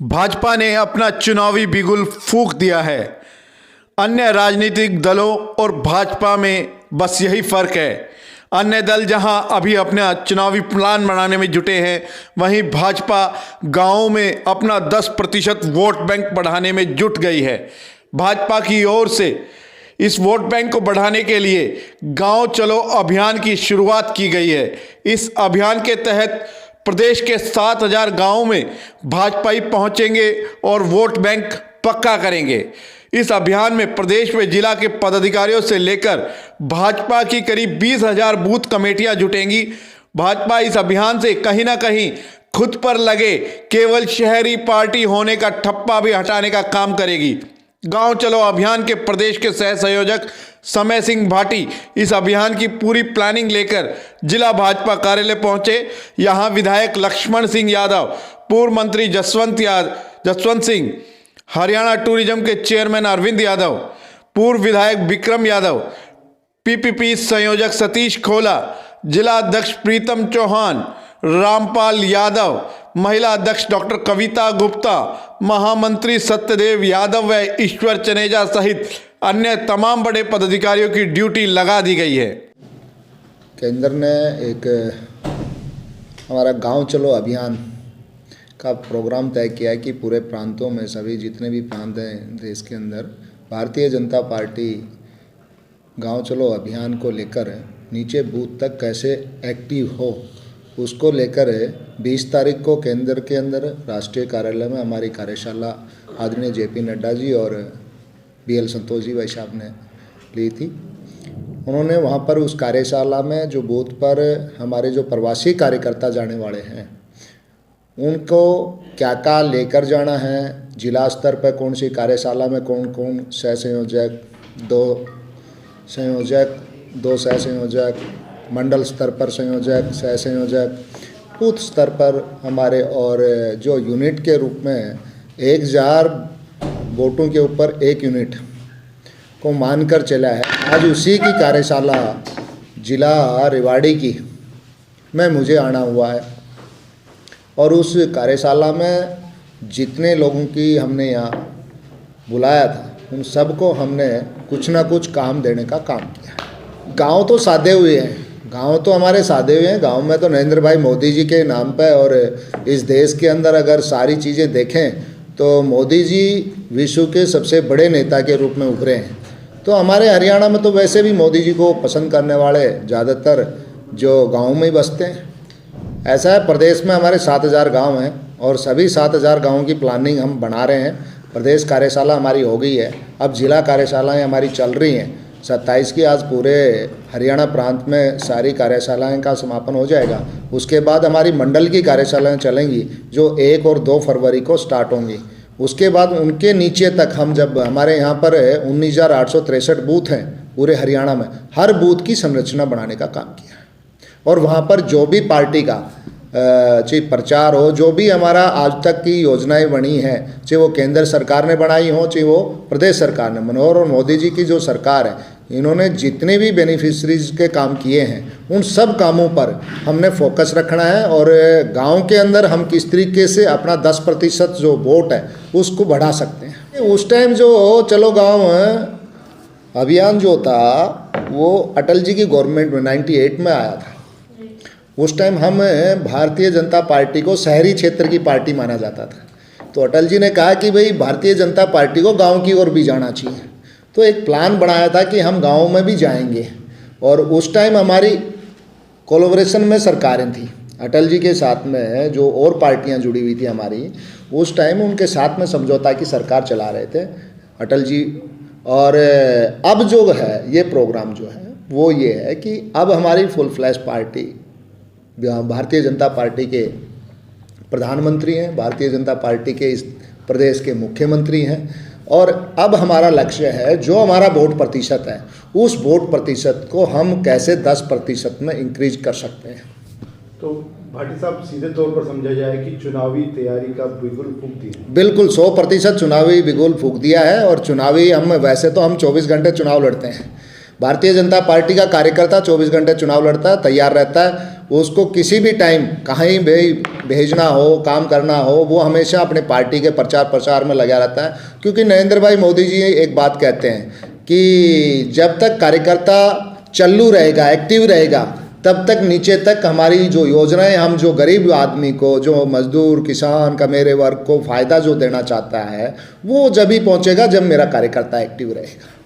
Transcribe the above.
भाजपा ने अपना चुनावी बिगुल फूंक दिया है। अन्य राजनीतिक दलों और भाजपा में बस यही फर्क है। अन्य दल जहां अभी अपना चुनावी प्लान बनाने में जुटे हैं, वहीं भाजपा गांवों में अपना 10% वोट बैंक बढ़ाने में जुट गई है। भाजपा की ओर से इस वोट बैंक को बढ़ाने के लिए गांव चलो अभियान की शुरुआत की गई है। इस अभियान के तहत प्रदेश के 7,000 गांवों में भाजपाई पहुंचेंगे और वोट बैंक पक्का करेंगे। इस अभियान में प्रदेश में जिला के पदाधिकारियों से लेकर भाजपा की करीब 20,000 बूथ कमेटियां जुटेंगी। भाजपा इस अभियान से कहीं ना कहीं खुद पर लगे केवल शहरी पार्टी होने का ठप्पा भी हटाने का काम करेगी। गांव चलो अभियान के प्रदेश के सह संयोजक समय सिंह भाटी इस अभियान की पूरी प्लानिंग लेकर जिला भाजपा कार्यालय पहुंचे। यहां विधायक लक्ष्मण सिंह यादव, पूर्व मंत्री जसवंत सिंह, हरियाणा टूरिज्म के चेयरमैन अरविंद यादव, पूर्व विधायक विक्रम यादव, पीपीपी संयोजक सतीश खोला, जिला अध्यक्ष प्रीतम चौहान, रामपाल यादव, महिला अध्यक्ष डॉक्टर कविता गुप्ता, महामंत्री सत्यदेव यादव व ईश्वर चनेजा सहित अन्य तमाम बड़े पदाधिकारियों की ड्यूटी लगा दी गई है। केंद्र ने एक हमारा गांव चलो अभियान का प्रोग्राम तय किया है कि पूरे प्रांतों में सभी जितने भी प्रांत हैं देश के अंदर भारतीय जनता पार्टी गांव चलो अभियान को लेकर नीचे बूथ तक कैसे एक्टिव हो, उसको लेकर 20 तारीख को केंद्र के अंदर राष्ट्रीय कार्यालय में हमारी कार्यशाला आदरणीय जेपी नड्डा जी और BL संतोष जी भाई साहब ने ली थी। उन्होंने वहाँ पर उस कार्यशाला में जो बूथ पर हमारे जो प्रवासी कार्यकर्ता जाने वाले हैं उनको क्या क्या लेकर जाना है, जिला स्तर पर कौन सी कार्यशाला में कौन कौन सह संयोजक, दो सह संयोजक, मंडल स्तर पर संयोजक, सह संयोजक, बूथ स्तर पर हमारे, और जो यूनिट के रूप में 1000 वोटों के ऊपर 1 यूनिट को मानकर चला है। आज उसी की कार्यशाला जिला रेवाड़ी की में मुझे आना हुआ है और उस कार्यशाला में जितने लोगों की हमने यहाँ बुलाया था उन सबको हमने कुछ ना कुछ काम देने का काम किया। गांव तो साधे हुए हैं, गांव तो हमारे साधे हुए हैं। गांव में तो नरेंद्र भाई मोदी जी के नाम पे, और इस देश के अंदर अगर सारी चीज़ें देखें तो मोदी जी विश्व के सबसे बड़े नेता के रूप में उभरे हैं। तो हमारे हरियाणा में तो वैसे भी मोदी जी को पसंद करने वाले ज़्यादातर जो गाँव में ही बसते हैं। ऐसा है, प्रदेश में हमारे 7,000 गाँव हैं और सभी 7,000 गाँवों की प्लानिंग हम बना रहे हैं। प्रदेश कार्यशाला हमारी हो गई है, अब जिला कार्यशालाएँ हमारी चल रही हैं। 27 की आज पूरे हरियाणा प्रांत में सारी कार्यशालाएं का समापन हो जाएगा। उसके बाद हमारी मंडल की कार्यशालाएं चलेंगी जो 1 और 2 फरवरी को स्टार्ट होंगी। उसके बाद उनके नीचे तक हम, जब हमारे यहाँ पर 19,863 बूथ हैं पूरे हरियाणा में, हर बूथ की संरचना बनाने का काम किया है। और वहाँ पर जो भी पार्टी का चाहे प्रचार हो, जो भी हमारा आज तक की योजनाएं बनी हैं, चाहे वो केंद्र सरकार ने बनाई हो चाहे वो प्रदेश सरकार ने, मनोहर और मोदी जी की जो सरकार है, इन्होंने जितने भी बेनिफिशरीज के काम किए हैं उन सब कामों पर हमने फोकस रखना है। और गांव के अंदर हम किस तरीके से अपना 10% जो वोट है उसको बढ़ा सकते हैं। उस टाइम जो चलो गाँव अभियान जो था वो अटल जी की गवर्नमेंट में 98 में आया था। उस टाइम हम भारतीय जनता पार्टी को शहरी क्षेत्र की पार्टी माना जाता था। तो अटल जी ने कहा कि भाई भारतीय जनता पार्टी को गांव की ओर भी जाना चाहिए। तो एक प्लान बनाया था कि हम गांव में भी जाएंगे। और उस टाइम हमारी कोलैबोरेशन में सरकारें थी अटल जी के साथ में, जो और पार्टियां जुड़ी हुई थी हमारी, उस टाइम उनके साथ में समझौता की सरकार चला रहे थे अटल जी। और अब जो है ये प्रोग्राम जो है वो ये है कि अब हमारी full flash party Bharatiya Janata party के प्रधानमंत्री हैं, भारतीय जनता पार्टी के इस प्रदेश के मुख्यमंत्री हैं। और अब हमारा लक्ष्य है जो हमारा वोट प्रतिशत है उस वोट प्रतिशत को हम कैसे 10% में इंक्रीज कर सकते हैं। तो भाटी साहब, सीधे तौर पर समझा जाए कि चुनावी तैयारी का बिगुल फूंक दिया? बिल्कुल 100% चुनावी बिगुल फूंक दिया है। और चुनावी हम वैसे तो हम 24 घंटे चुनाव लड़ते हैं। भारतीय जनता पार्टी का कार्यकर्ता 24 घंटे चुनाव लड़ता है, तैयार रहता है। उसको किसी भी टाइम कहीं भी भेजना हो, काम करना हो, वो हमेशा अपने पार्टी के प्रचार प्रसार में लगा रहता है। क्योंकि नरेंद्र भाई मोदी जी एक बात कहते हैं कि जब तक कार्यकर्ता चालू रहेगा, एक्टिव रहेगा, तब तक नीचे तक हमारी जो योजनाएं, हम जो गरीब आदमी को, जो मजदूर, किसान का मेरे वर्ग को फ़ायदा जो देना चाहता है, वो जब ही पहुंचेगा जब मेरा कार्यकर्ता एक्टिव रहेगा।